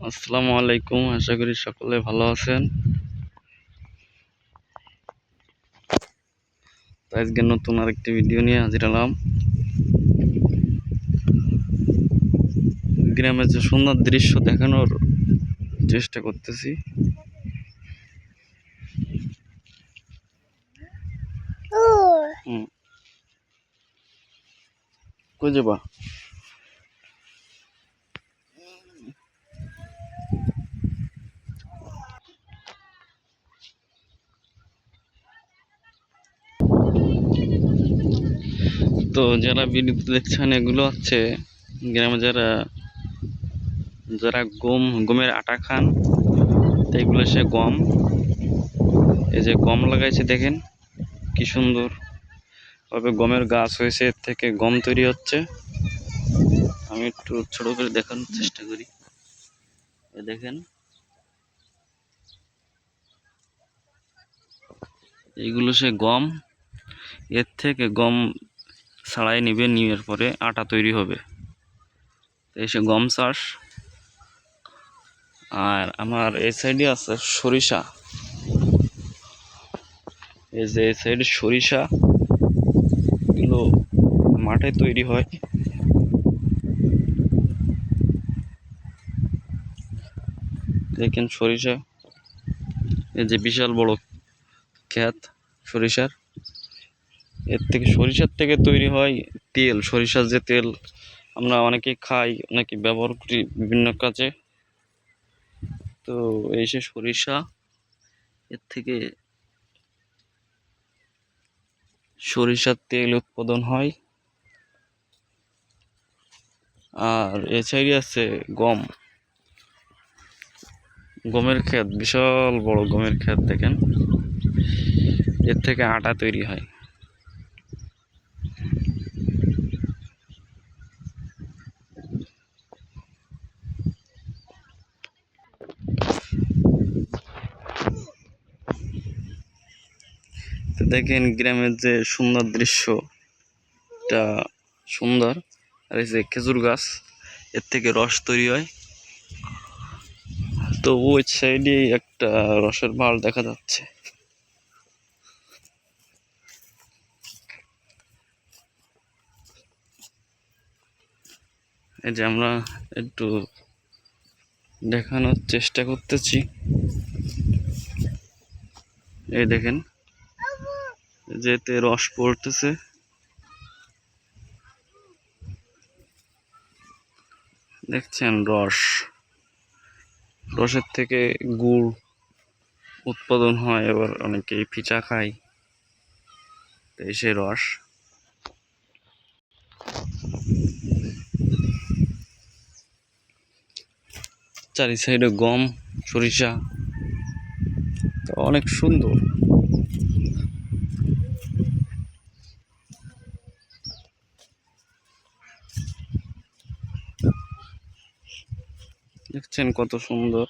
আসসালামু আলাইকুম, আশা করি সকলে ভালো আছেন। আজকে নতুন আরেকটি ভিডিও নিয়ে হাজির হলাম। গ্রামের যে সুন্দর দৃশ্য দেখানোর চেষ্টা করতেছি। কই যাবা? তো যারা ভিডিওতে দেখছেন, এগুলো হচ্ছে গ্রামে যারা গমের আটা খান, তো এগুলো সে গম। এই যে গম লাগাইছে, দেখেন কি সুন্দর ভাবে গমের গাছ হয়েছে, এর থেকে গম তৈরি হচ্ছে। আমি একটু ছোট করে দেখানোর চেষ্টা করি। দেখেন, এইগুলো সে গম। এর থেকে গম ছাড়াই নিবে, নিয়ে পরে আটা তৈরি হবে। এই সে গম চাষ। আর আমার এই সাইডে আছে সরিষা। এই যে এই সাইডে সরিষা এগুলো মাঠে তৈরি হয়। দেখেন সরিষা, এই যে বিশাল বড় ক্ষেত সরিষার। সরিষার থেকে তৈরি হয় তেল। সরিষার যে তেল আমরা অনেকে খাই, অনেকে ব্যবহার করি বিভিন্ন কাজে। তো এই সে সরিষা, এর থেকে সরিষার তেল উৎপাদন হয়। আর এ সাইডে আছে গম, গমের ক্ষেত, বিশাল বড় গমের ক্ষেত। দেখেন, এর থেকে আটা তৈরি হয়। তো দেখেন গ্রামের যে সুন্দর দৃশ্য, এটা সুন্দর। আর এই যে খেজুর গাছ, এর থেকে রস তৈরি হয়। তো ওই সাইডে একটা রসের ভাল দেখা যাচ্ছে। এই যে আমরা একটু দেখানোর চেষ্টা করতেছি। এই দেখেন, যেতে রস পড়তেছে। দেখছেন রসের থেকে গুড় উৎপাদন হয়। এবার অনেকেই পিঠা খায়, তাই সে রস। চারি সাইডে গম, সরিষা, তো অনেক সুন্দর। দেখছেন কত সুন্দর।